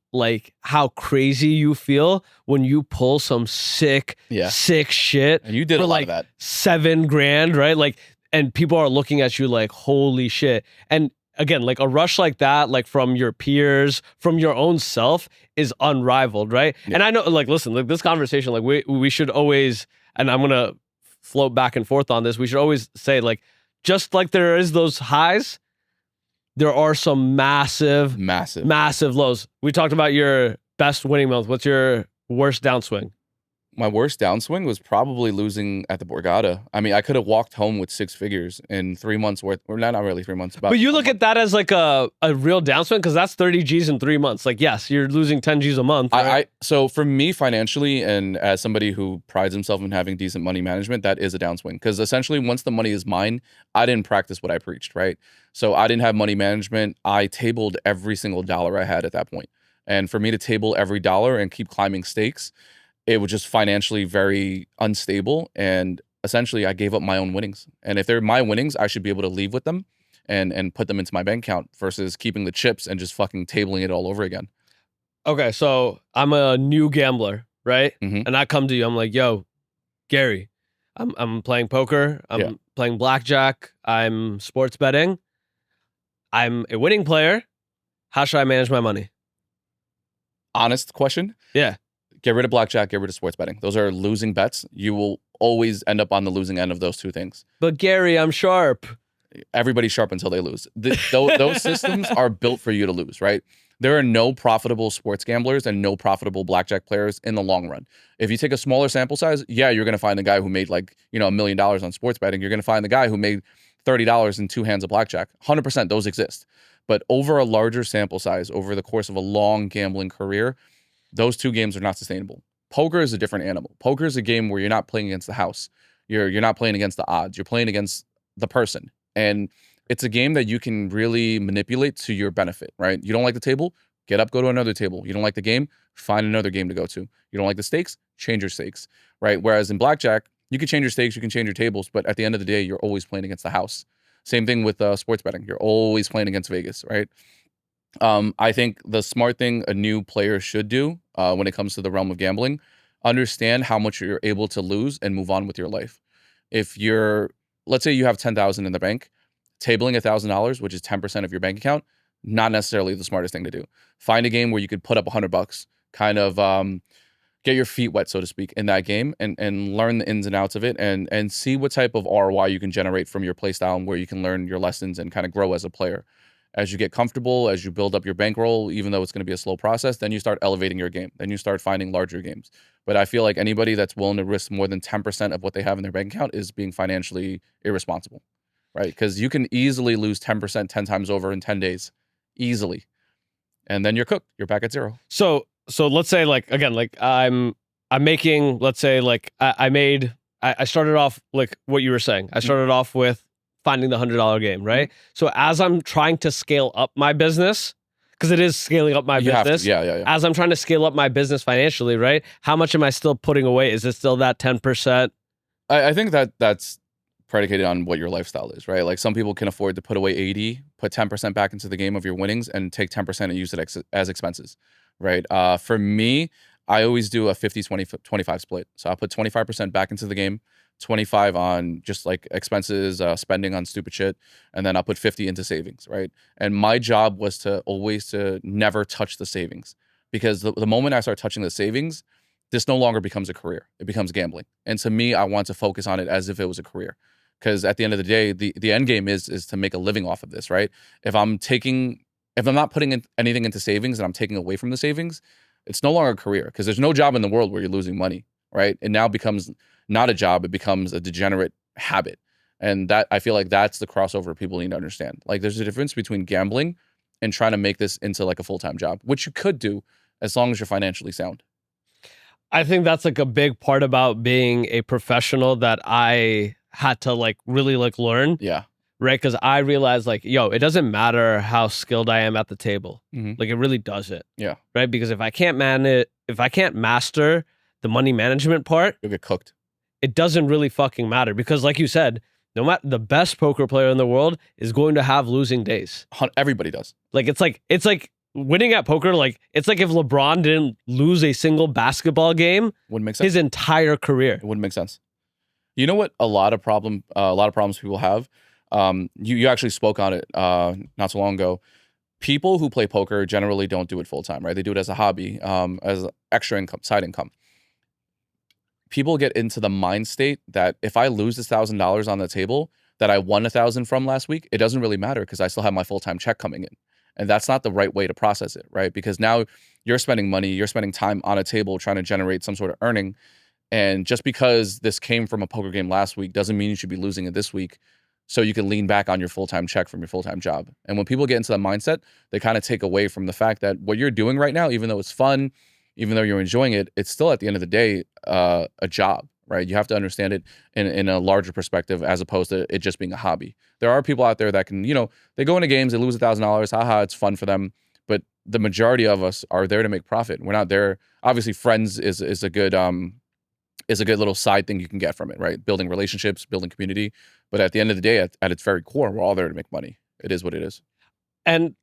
crazy you feel when you pull some sick shit. And you did for a lot like of that. $7,000, right? Like, and people are looking at you like, holy shit. And again, like a rush like that, like from your peers, from your own self is unrivaled, right? Yeah. And I know, like, listen, like this conversation, like we should always, and I'm going to float back and forth on this. We should always say like, just like there is those highs, there are some massive lows. We talked about your best winning month. What's your worst downswing? My worst downswing was probably losing at the Borgata. I mean, I could have walked home with 6 figures in 3 months worth, or not really 3 months. But you look at that as like a real downswing because that's 30 G's in 3 months. Like, yes, you're losing 10 G's a month. Right? So for me financially, and as somebody who prides himself in having decent money management, that is a downswing. Because essentially, once the money is mine, I didn't practice what I preached, right? So I didn't have money management. I tabled every single dollar I had at that point. And for me to table every dollar and keep climbing stakes, it was just financially very unstable. And essentially, I gave up my own winnings. And if they're my winnings, I should be able to leave with them and put them into my bank account versus keeping the chips and just fucking tabling it all over again. Okay, so I'm a new gambler, right? And I come to you. I'm like, yo, Gary, I'm playing poker. I'm playing blackjack. I'm sports betting. I'm a winning player. How should I manage my money? Honest question. Yeah. Get rid of blackjack, get rid of sports betting. Those are losing bets. You will always end up on the losing end of those two things. But Gary, I'm sharp. Everybody's sharp until they lose. Those systems are built for you to lose, right? There are no profitable sports gamblers and no profitable blackjack players in the long run. If you take a smaller sample size, you're going to find the guy who made like, $1 million on sports betting. You're going to find the guy who made $30 in 2 hands of blackjack. 100% those exist. But over a larger sample size, over the course of a long gambling career, those two games are not sustainable. Poker is a different animal. Poker is a game where you're not playing against the house. You're not playing against the odds. You're playing against the person. And it's a game that you can really manipulate to your benefit, right? You don't like the table? Get up, go to another table. You don't like the game? Find another game to go to. You don't like the stakes? Change your stakes, right? Whereas in blackjack, you can change your stakes, you can change your tables, but at the end of the day, you're always playing against the house. Same thing with sports betting. You're always playing against Vegas, right? I think the smart thing a new player should do when it comes to the realm of gambling, understand how much you're able to lose and move on with your life. If let's say you have $10,000 in the bank, tabling $1,000, which is 10% of your bank account, not necessarily the smartest thing to do. Find a game where you could put up $100, kind of get your feet wet, so to speak, in that game and learn the ins and outs of it and see what type of ROI you can generate from your play style and where you can learn your lessons and kind of grow as a player. As you get comfortable, as you build up your bankroll, even though it's going to be a slow process, then you start elevating your game. Then you start finding larger games. But I feel like anybody that's willing to risk more than 10% of what they have in their bank account is being financially irresponsible, right? Because you can easily lose 10% 10 times over in 10 days, easily. And then you're cooked. You're back at zero. So let's say like, again, like I'm making, let's say like I started off like what you were saying. I started off with finding the $100 game, right? So as I'm trying to scale up my business, because it is scaling up my business. Yeah. As I'm trying to scale up my business financially, right? How much am I still putting away? Is it still that 10%? I think that's predicated on what your lifestyle is, right? Like some people can afford to put away 80, put 10% back into the game of your winnings and take 10% and use it as expenses, right? For me, I always do a 50-20-25 split. So I'll put 25% back into the game, 25 on just like expenses, spending on stupid shit, and then I'll put 50 into savings, right? And my job was to never touch the savings, because the moment I start touching the savings, this no longer becomes a career. It becomes gambling. And to me, I want to focus on it as if it was a career. Because at the end of the day, the end game is to make a living off of this, right? If I'm not putting anything into savings and I'm taking away from the savings, it's no longer a career, because there's no job in the world where you're losing money, right? It now becomes not a job, it becomes a degenerate habit. And that, I feel like that's the crossover people need to understand. Like, there's a difference between gambling and trying to make this into like a full-time job, which you could do as long as you're financially sound. I think that's like a big part about being a professional that I had to like really like learn. Yeah. Right? Because I realized like, it doesn't matter how skilled I am at the table. Mhm. Like, it really doesn't. Yeah. Right? Because if I can't master the money management part, You'll get cooked. it doesn't really fucking matter. Because like you said, no matter, the best poker player in the world is going to have losing days. Everybody does. Like, it's like winning at poker, like it's like if LeBron didn't lose a single basketball game Wouldn't make sense. his entire career. It wouldn't make sense. You know what? A lot of problems people have. You actually spoke on it not so long ago. People who play poker generally don't do it full time, right? They do it as a hobby, as extra income, side income. People get into the mind state that if I lose $1,000 on the table that I won 1,000 from last week, it doesn't really matter because I still have my full time check coming in, and that's not the right way to process it, right? Because now you're spending money, you're spending time on a table trying to generate some sort of earning, and just because this came from a poker game last week doesn't mean you should be losing it this week. So you can lean back on your full-time check from your full-time job. And when people get into that mindset, they kind of take away from the fact that what you're doing right now, even though it's fun, even though you're enjoying it, it's still at the end of the day a job, right? You have to understand it in a larger perspective as opposed to it just being a hobby. There are people out there that can, they go into games, they lose $1,000, haha, it's fun for them. But the majority of us are there to make profit. We're not there. Obviously, friends is a good little side thing you can get from it, right? Building relationships, building community. But at the end of the day, at its very core, we're all there to make money. It is what it is. And,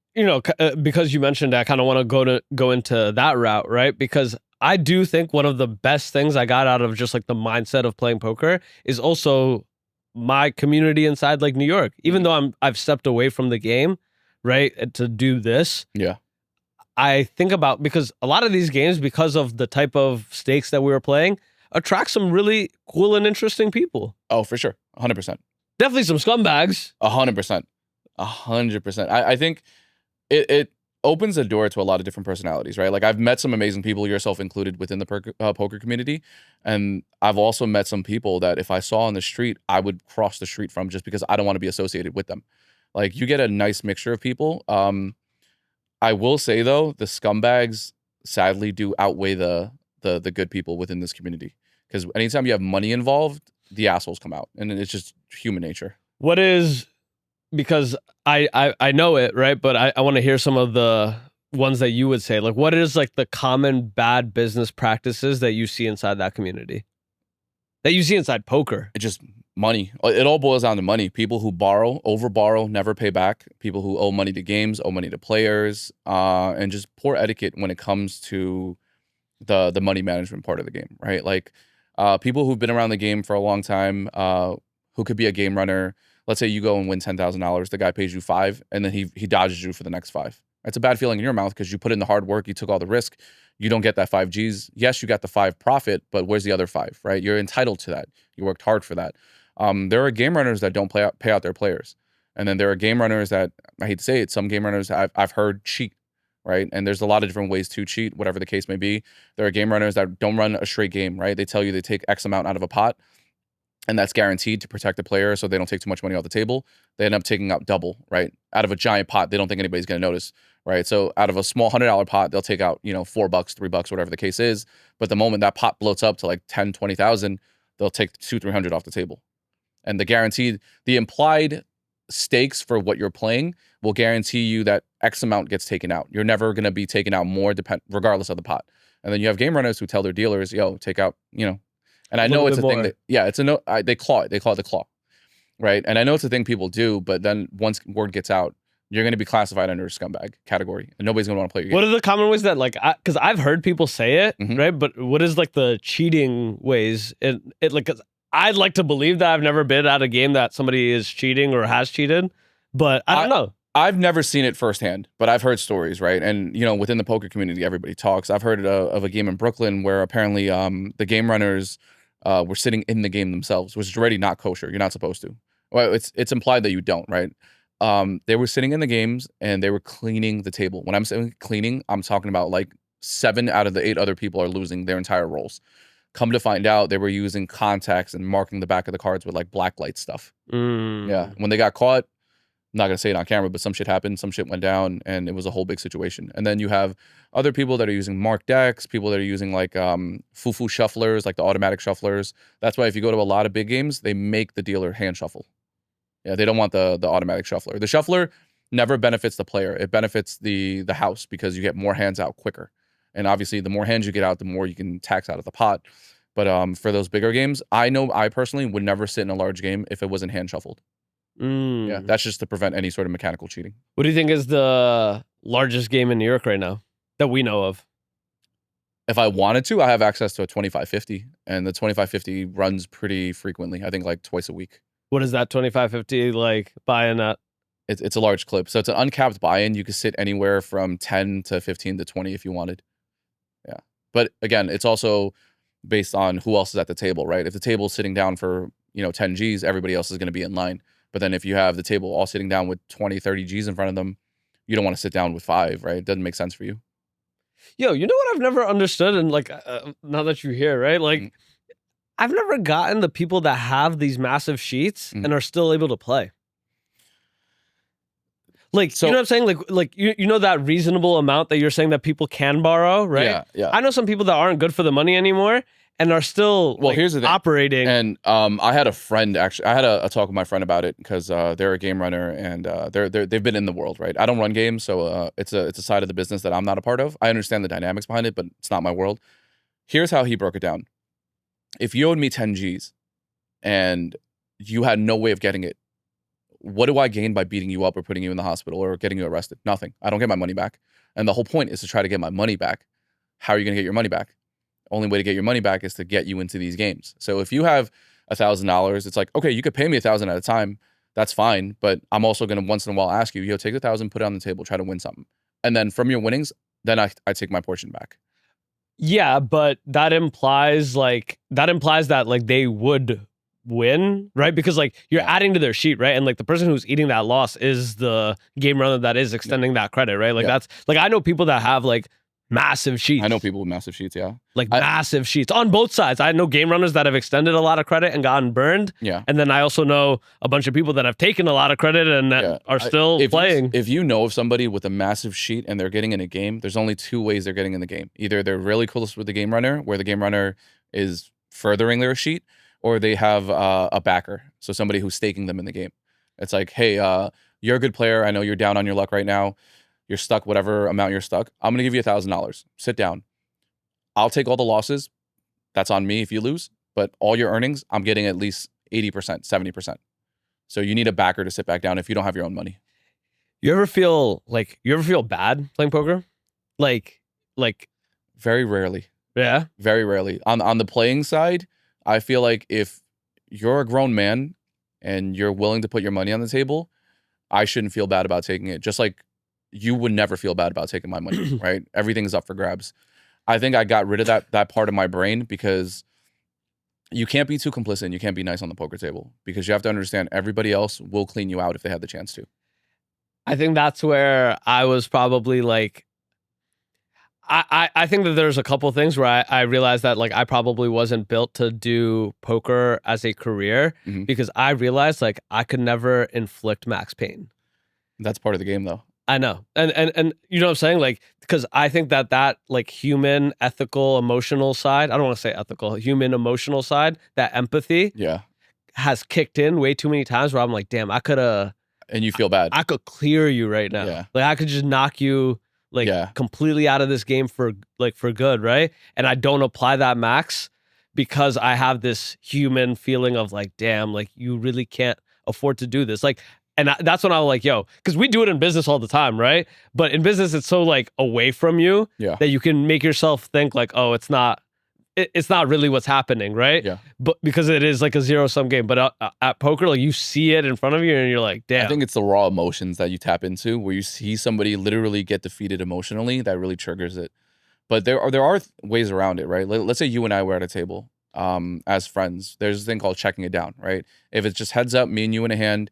because you mentioned, I kind of want to go into that route, right? Because I do think one of the best things I got out of just like the mindset of playing poker is also my community inside like New York. Even though I've stepped away from the game, right, to do this. Yeah. I think about, because a lot of these games, because of the type of stakes that we were playing, attract some really cool and interesting people. Oh, for sure. 100%. Definitely some scumbags. 100%. 100%. I think it opens the door to a lot of different personalities, right? Like, I've met some amazing people, yourself included, within the poker community. And I've also met some people that if I saw on the street, I would cross the street from, just because I don't want to be associated with them. Like, you get a nice mixture of people. I will say, though, the scumbags sadly do outweigh the good people within this community. Because anytime you have money involved, the assholes come out. And it's just human nature. What is, because I know it, right? But I want to hear some of the ones that you would say. Like, what is like the common bad business practices that you see inside that community? That you see inside poker? It's just money. It all boils down to money. People who over borrow, never pay back. People who owe money to games, owe money to players, and just poor etiquette when it comes to the money management part of the game, right? Like, people who've been around the game for a long time, who could be a game runner. Let's say you go and win $10,000. The guy pays you $5,000, and then he dodges you for the next $5,000. That's a bad feeling in your mouth because you put in the hard work, you took all the risk. You don't get that 5 G's. Yes, you got the 5 profit, but where's the other 5, right? You're entitled to that. You worked hard for that. There are game runners that don't pay out their players. And then there are game runners that, I hate to say it, some game runners I've heard cheat, right? And there's a lot of different ways to cheat, whatever the case may be. There are game runners that don't run a straight game, right? They tell you they take X amount out of a pot, and that's guaranteed to protect the player so they don't take too much money off the table. They end up taking out double, right? Out of a giant pot, they don't think anybody's going to notice, right? So out of a small $100 pot, they'll take out, $4, $3, whatever the case is. But the moment that pot bloats up to like 10, 20,000, they'll take 200, 300 off the table. And the implied stakes for what you're playing will guarantee you that X amount gets taken out. You're never going to be taken out more regardless of the pot. And then you have game runners who tell their dealers, take out, and I know it's a thing that, they claw it. They call it the claw, right? And I know it's a thing people do, but then once word gets out, you're going to be classified under a scumbag category, and nobody's going to want to play your game. What are the common ways that, like, because I've heard people say it, Mhm. right? But what is like the cheating ways? It like, 'cause I'd like to believe that I've never been at a game that somebody is cheating or has cheated, but I don't know. I've never seen it firsthand, but I've heard stories, right? And within the poker community, everybody talks. I've heard of a game in Brooklyn where apparently the game runners were sitting in the game themselves, which is already not kosher. You're not supposed to. Well, it's implied that you don't, right? They were sitting in the games and they were cleaning the table. When I'm saying cleaning, I'm talking about like 7 out of the 8 other people are losing their entire rolls. Come to find out, they were using contacts and marking the back of the cards with like black light stuff. Yeah. When they got caught, I'm not going to say it on camera, but some shit happened. Some shit went down and it was a whole big situation. And then you have other people that are using marked decks, people that are using like foo-foo shufflers, like the automatic shufflers. That's why if you go to a lot of big games, they make the dealer hand shuffle. Yeah, they don't want the automatic shuffler. The shuffler never benefits the player. It benefits the house because you get more hands out quicker. And obviously, the more hands you get out, the more you can tax out of the pot. But for those bigger games, I know I personally would never sit in a large game if it wasn't hand shuffled. Yeah, that's just to prevent any sort of mechanical cheating. What do you think is the largest game in New York right now that we know of? If I wanted to, I have access to a 2550, and the 2550 runs pretty frequently. I think like twice a week. What is that 2550 like buy-in at? It's a large clip. So it's an uncapped buy-in. You could sit anywhere from 10 to 15 to 20 if you wanted. Yeah. But again, it's also based on who else is at the table, right? If the table's sitting down for, 10 Gs, everybody else is going to be in line. But then if you have the table all sitting down with 20, 30 Gs in front of them, you don't want to sit down with 5, right? It doesn't make sense for you. Yo, you know what I've never understood? And like, now that you're here, right? Like, I've never gotten the people that have these massive sheets and are still able to play. Like, So- you know what I'm saying? Like you know that reasonable amount that you're saying that people can borrow, right? Yeah. I know some people that aren't good for the money anymore and are still Here's the thing. operating. And I had a friend, actually. I had a talk with my friend about it because they're a game runner and they've been in the world, right? I don't run games, so it's a side of the business that I'm not a part of. I understand the dynamics behind it, but it's not my world. Here's how he broke it down. If you owed me 10 Gs and you had no way of getting it, what do I gain by beating you up or putting you in the hospital or getting you arrested? Nothing. I don't get my money back. And the whole point is to try to get my money back. How are you going to get your money back? Only way to get your money back is to get you into these games. So if you have $1,000, it's like, okay, you could pay me $1,000 at a time. That's fine. But I'm also going to once in a while ask you, take the 1,000, put it on the table, try to win something. And then from your winnings, then I take my portion back. Yeah, but that implies that like they would win, right? Because like you're adding to their sheet, right? And like the person who's eating that loss is the game runner that is extending that credit, right? Like that's like I know people that have like massive sheets. I know people with massive sheets, yeah. Like massive sheets on both sides. I know game runners that have extended a lot of credit and gotten burned. Yeah. And then I also know a bunch of people that have taken a lot of credit and that are still playing. If you know of somebody with a massive sheet and they're getting in a game, there's only 2 ways they're getting in the game. Either they're really close with the game runner, where the game runner is furthering their sheet, or they have a backer, so somebody who's staking them in the game. It's like, hey, you're a good player. I know you're down on your luck right now. You're stuck, whatever amount you're stuck. I'm going to give you $1,000. Sit down. I'll take all the losses. That's on me if you lose. But all your earnings, I'm getting at least 80%, 70%. So you need a backer to sit back down if you don't have your own money. You ever feel bad playing poker? Like Very rarely. Yeah. Very rarely. On the playing side, I feel like if you're a grown man and you're willing to put your money on the table, I shouldn't feel bad about taking it. Just like you would never feel bad about taking my money, right? Everything is up for grabs. I think I got rid of that part of my brain because you can't be too complicit and you can't be nice on the poker table because you have to understand everybody else will clean you out if they had the chance to. I think that's where I was probably like, I think that there's a couple things where I realized that like I probably wasn't built to do poker as a career because I realized like I could never inflict max pain. That's part of the game though. I know. And you know what I'm saying? Like, because I think that like human, ethical, emotional side, I don't want to say ethical, human, emotional side, that empathy has kicked in way too many times where I'm like, damn, I could have. And you feel bad. I could clear you right now. Yeah. Like I could just knock you like completely out of this game for good, right? And I don't apply that max because I have this human feeling of like, damn, like you really can't afford to do this. Like, And that's when I was like, yo, because we do it in business all the time, right? But in business, it's so like away from you that you can make yourself think like, oh, it's not really what's happening, right? Yeah. But because it is like a zero-sum game. But at poker, like you see it in front of you and you're like, damn. I think it's the raw emotions that you tap into where you see somebody literally get defeated emotionally that really triggers it. But there are ways around it, right? Let's say you and I were at a table as friends. There's a thing called checking it down, right? If it's just heads up, me and you in a hand,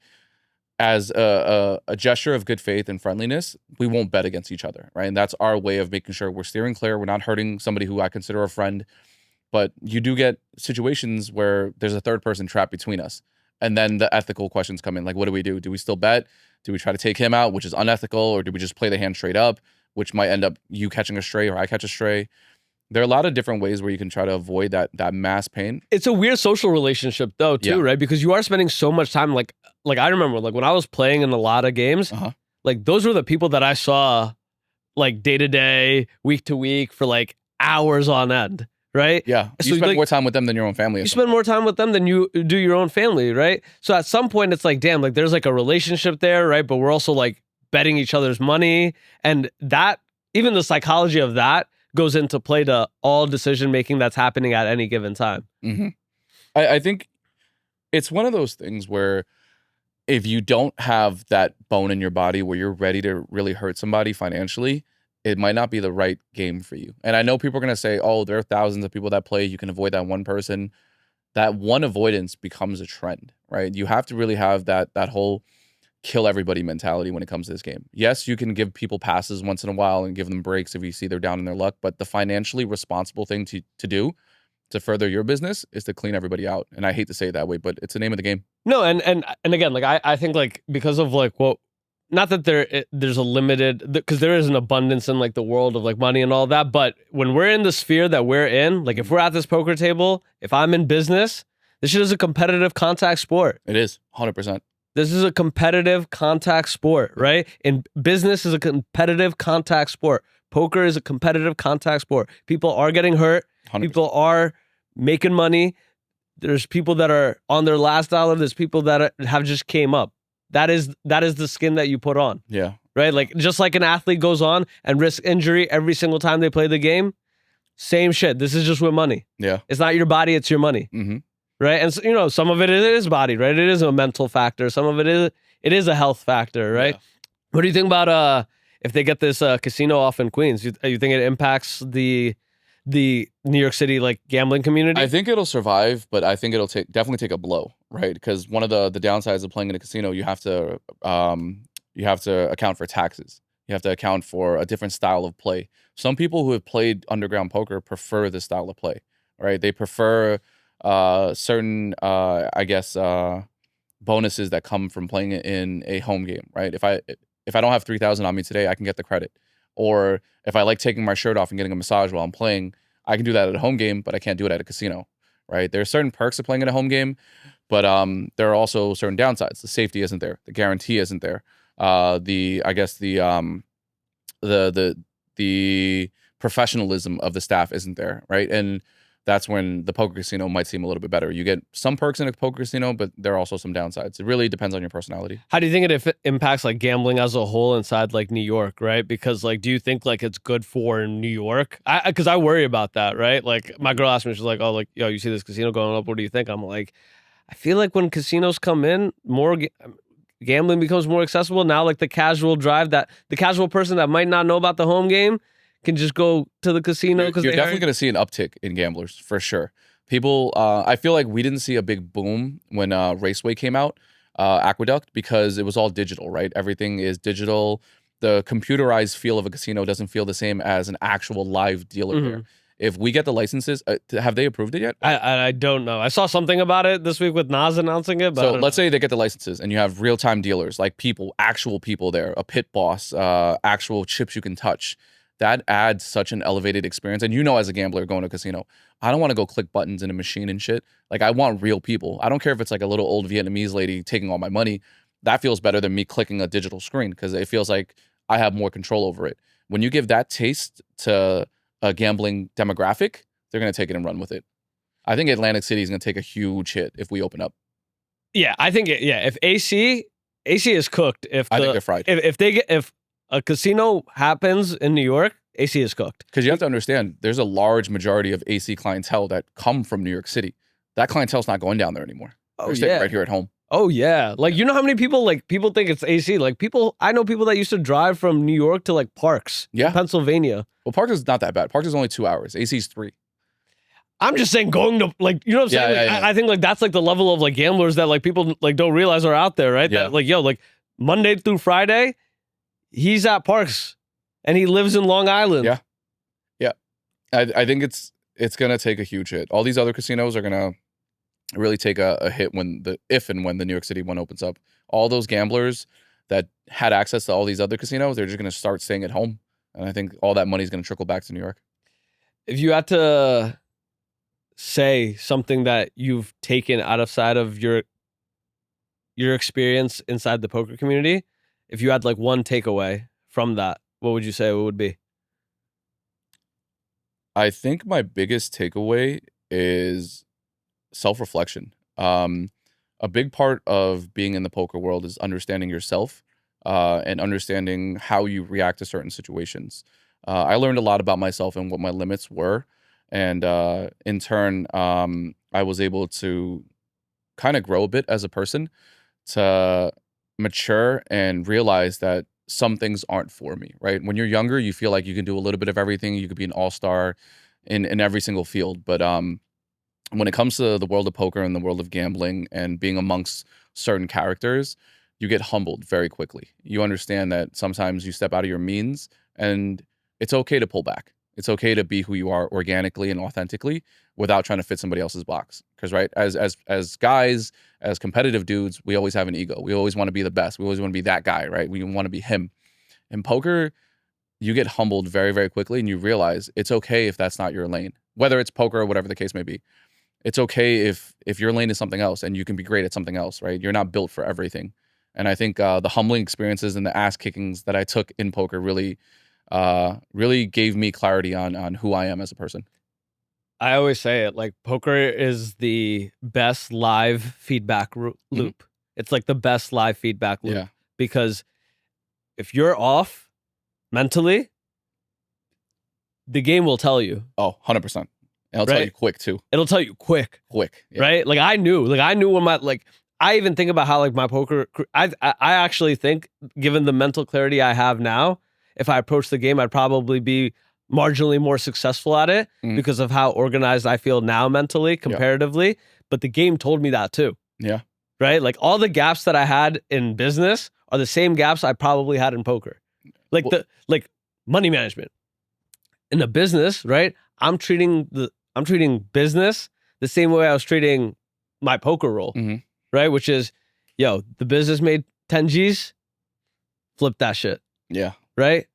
as a gesture of good faith and friendliness, we won't bet against each other, right? And that's our way of making sure we're steering clear. We're not hurting somebody who I consider a friend. But you do get situations where there's a third person trapped between us. And then the ethical questions come in. Like, what do we do? Do we still bet? Do we try to take him out, which is unethical? Or do we just play the hand straight up, which might end up you catching a stray or I catch a stray? There are a lot of different ways where you can try to avoid that mass pain. It's a weird social relationship though, too, right? Because you are spending so much time. Like I remember like when I was playing in a lot of games, like those were the people that I saw like day to day, week to week for like hours on end. Right? Yeah. You spend more time with them than your own family. You spend more time with them than you do your own family, right? So at some point it's like, damn, like there's like a relationship there, right? But we're also like betting each other's money. And that, even the psychology of that goes into play to all decision making that's happening at any given time. I think it's one of those things where if you don't have that bone in your body where you're ready to really hurt somebody financially, it might not be the right game for you. And I know people are going to say, oh, there are thousands of people that play. You can avoid that one person. That one avoidance becomes a trend, right? You have to really have that whole kill everybody mentality when it comes to this game. Yes, you can give people passes once in a while and give them breaks if you see they're down in their luck. But the financially responsible thing to do to further your business is to clean everybody out. And I hate to say it that way, but it's the name of the game. No, and again, like I think like because of like what, not that there's a limited, because there is an abundance in like the world of like money and all that. But when we're in the sphere that we're in, like if we're at this poker table, if I'm in business, this shit is a competitive contact sport. It is 100%. This is a competitive contact sport, right? And business is a competitive contact sport. Poker is a competitive contact sport. People are getting hurt. 100%. People are making money. There's people that are on their last dollar. There's people that have just came up. That is the skin that you put on. Yeah. Right? Like just like an athlete goes on and risks injury every single time they play the game, same shit. This is just with money. Yeah. It's not your body, it's your money. Right? And so, you know, some of it is body, right? It is a mental factor. Some of it is a health factor, right? Yeah. What do you think about if they get this casino off in Queens? You think it impacts the New York City like gambling community? I think it'll survive, but I think it'll definitely take a blow, right? Because one of the downsides of playing in a casino, you have to account for taxes. You have to account for a different style of play. Some people who have played underground poker prefer this style of play, right? They prefer certain bonuses that come from playing it in a home game, right? If I don't have 3,000 on me today, I can get the credit. Or if I like taking my shirt off and getting a massage while I'm playing, I can do that at a home game, but I can't do it at a casino, right? There are certain perks of playing at a home game, but there are also certain downsides. The safety isn't there. The guarantee isn't there. The professionalism of the staff isn't there, right? And that's when the poker casino might seem a little bit better. You get some perks in a poker casino, but there are also some downsides. It really depends on your personality. How do you think it impacts like gambling as a whole inside like New York, right? Because like, do you think like it's good for New York? Because I worry about that, right? Like my girl asked me, she's like, oh, like, yo, you see this casino going up? What do you think? I'm like, I feel like when casinos come in, more gambling becomes more accessible. Now like the casual person that might not know about the home game can just go to the casino. You're definitely going to see an uptick in gamblers for sure. People, I feel like we didn't see a big boom when Raceway came out, Aqueduct, because it was all digital, right? Everything is digital. The computerized feel of a casino doesn't feel the same as an actual live dealer there. If we get the licenses, have they approved it yet? I don't know. I saw something about it this week with Nas announcing it. But so let's say they get the licenses and you have real-time dealers, like actual people there, a pit boss, actual chips you can touch. That adds such an elevated experience. And you know, as a gambler going to a casino, I don't want to go click buttons in a machine and shit. Like, I want real people. I don't care if it's like a little old Vietnamese lady taking all my money. That feels better than me clicking a digital screen because it feels like I have more control over it. When you give that taste to a gambling demographic, they're going to take it and run with it. I think Atlantic City is going to take a huge hit if we open up. Yeah, I think, if AC AC is cooked. If I think they're fried. If a casino happens in New York, AC is cooked. Because you have to understand, there's a large majority of AC clientele that come from New York City. That clientele's not going down there anymore. Oh, They're staying yeah. right here at home. Oh yeah, like you know how many people think it's AC. Like I know people that used to drive from New York to like Parks, Yeah. Pennsylvania. Well, Park is not that bad. Park is only 2 hours. AC's 3. I'm just saying, going to like, you know what I'm saying? Yeah, Like, yeah, yeah. I think like that's like the level of like gamblers that like people like don't realize are out there, right? Yeah. That like, yo, like Monday through Friday, he's at Parks, and he lives in Long Island. Yeah. I think it's gonna take a huge hit. All these other casinos are gonna really take a hit if and when the New York City one opens up. All those gamblers that had access to all these other casinos, they're just gonna start staying at home, and I think all that money's gonna trickle back to New York. If you had to say something that you've taken outside of your experience inside the poker community, if you had like one takeaway from that, what would you say it would be? I think my biggest takeaway is self-reflection. A big part of being in the poker world is understanding yourself and understanding how you react to certain situations. I learned a lot about myself and what my limits were. And in turn, I was able to kind of grow a bit as a person, to mature and realize that some things aren't for me, right? When you're younger, you feel like you can do a little bit of everything. You could be an all-star in every single field. But when it comes to the world of poker and the world of gambling and being amongst certain characters, you get humbled very quickly. You understand that sometimes you step out of your means, and it's okay to pull back. It's okay to be who you are organically and authentically without trying to fit somebody else's box. Because right, as guys, as competitive dudes, we always have an ego. We always want to be the best. We always want to be that guy, right? We want to be him. In poker, you get humbled very, very quickly, and you realize it's okay if that's not your lane, whether it's poker or whatever the case may be. It's okay if your lane is something else, and you can be great at something else, right? You're not built for everything. And I think the humbling experiences and the ass kickings that I took in poker really gave me clarity on who I am as a person. I always say it, like poker is the best live feedback loop. It's like the best live feedback loop. Yeah. Because if you're off mentally, the game will tell you. Oh, 100%. And it'll tell you quick too. It'll tell you quick. Yeah. Right? Like I knew when I even think about how like my poker, I actually think, given the mental clarity I have now, if I approach the game, I'd probably be marginally more successful at it because of how organized I feel now mentally, comparatively. Yeah. But the game told me that too. Yeah. Right? Like all the gaps that I had in business are the same gaps I probably had in poker. Like money management. In a business, right? I'm treating business the same way I was treating my poker role. Right? Which is, the business made 10 G's, flip that shit. Yeah. Right?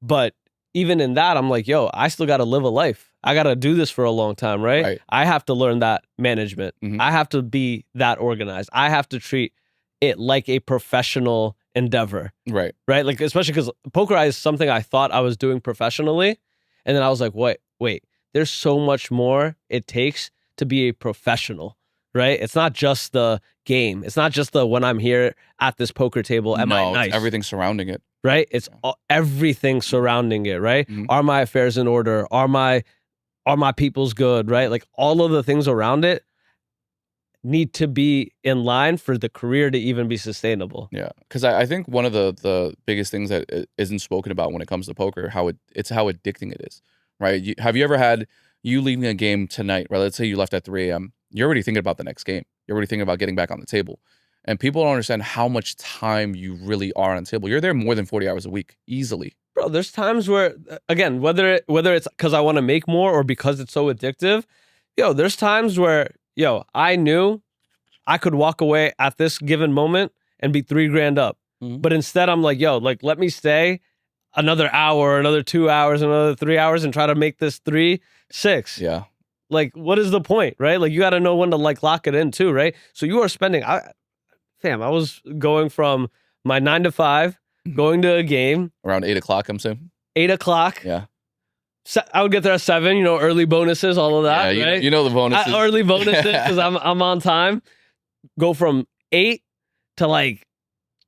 But even in that, I'm like, I still got to live a life. I got to do this for a long time, right? I have to learn that management. I have to be that organized. I have to treat it like a professional endeavor. Right? Like, especially because poker is something I thought I was doing professionally. And then I was like, wait, there's so much more it takes to be a professional. Right? It's not just the game. It's not just the when I'm here at this poker table, am I nice? It's everything surrounding it. Right? It's everything surrounding it, right? Are my affairs in order? Are my people's good, right? Like all of the things around it need to be in line for the career to even be sustainable. Yeah. Because I think one of the biggest things that isn't spoken about when it comes to poker, it's how addicting it is, right? Have you ever had you leaving a game tonight, right? Let's say you left at 3 a.m. You're already thinking about the next game. You're already thinking about getting back on the table. And people don't understand how much time you really are on the table. You're there more than 40 hours a week, easily. Bro, there's times where, again, whether it's because I want to make more or because it's so addictive, there's times where, I knew I could walk away at this given moment and be $3,000 up. But instead I'm like, let me stay another hour, another 2 hours, another 3 hours and try to make this 3-6. Yeah. Like, what is the point, right? Like, you got to know when to like lock it in too, right? So you are spending, I was going from my 9 to 5, going to a game. Around 8 o'clock, I'm saying. 8 o'clock. Yeah. I would get there at 7, early bonuses, all of that, yeah, right? You know the bonuses. Early bonuses because I'm on time. Go from 8 to like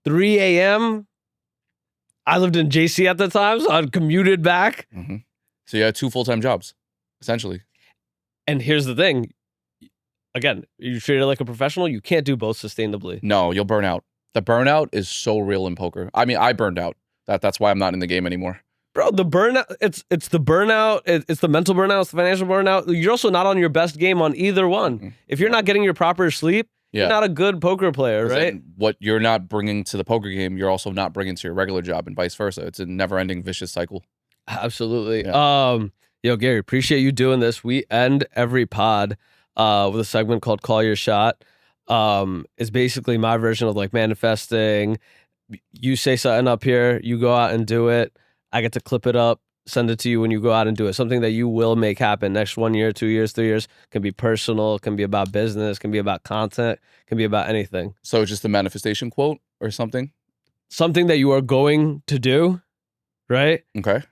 3 a.m. I lived in JC at the time, so I commuted back. Mm-hmm. So you had 2 full-time jobs, essentially. And here's the thing. Again, you treat it like a professional. You can't do both sustainably. No, you'll burn out. The burnout is so real in poker. I mean, I burned out. That's why I'm not in the game anymore. Bro, the burnout, it's the burnout, it's the mental burnout, it's the financial burnout. You're also not on your best game on either one. Mm-hmm. If you're not getting your proper sleep, you're not a good poker player, right? What you're not bringing to the poker game, you're also not bringing to your regular job and vice versa. It's a never-ending vicious cycle. Absolutely. Yeah. Yo, Gary, appreciate you doing this. We end every pod with a segment called Call Your Shot. It's basically my version of like manifesting. You say something up here, you go out and do it. I get to clip it up, send it to you when you go out and do it. Something that you will make happen next 1 year, 2 years, 3 years. Can be personal, can be about business, can be about content, can be about anything. So just a manifestation quote or something? Something that you are going to do, right? Okay.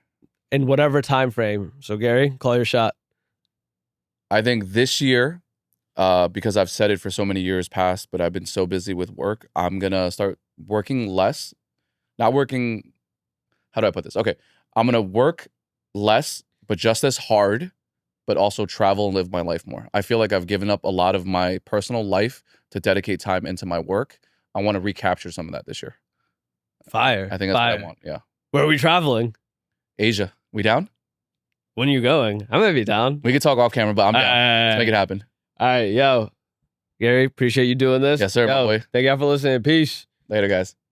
In whatever time frame. So Gary, call your shot. I think this year, because I've said it for so many years past, but I've been so busy with work, I'm going to start working less. Not working... How do I put this? Okay, I'm going to work less, but just as hard, but also travel and live my life more. I feel like I've given up a lot of my personal life to dedicate time into my work. I want to recapture some of that this year. Fire. I think that's what I want, yeah. Where are we traveling? Asia. We down? When are you going? I might be down. We could talk off camera, but I'm down. Let's make it happen. All right, yo. Gary, appreciate you doing this. Yes, sir, my boy. Thank y'all for listening. Peace. Later, guys.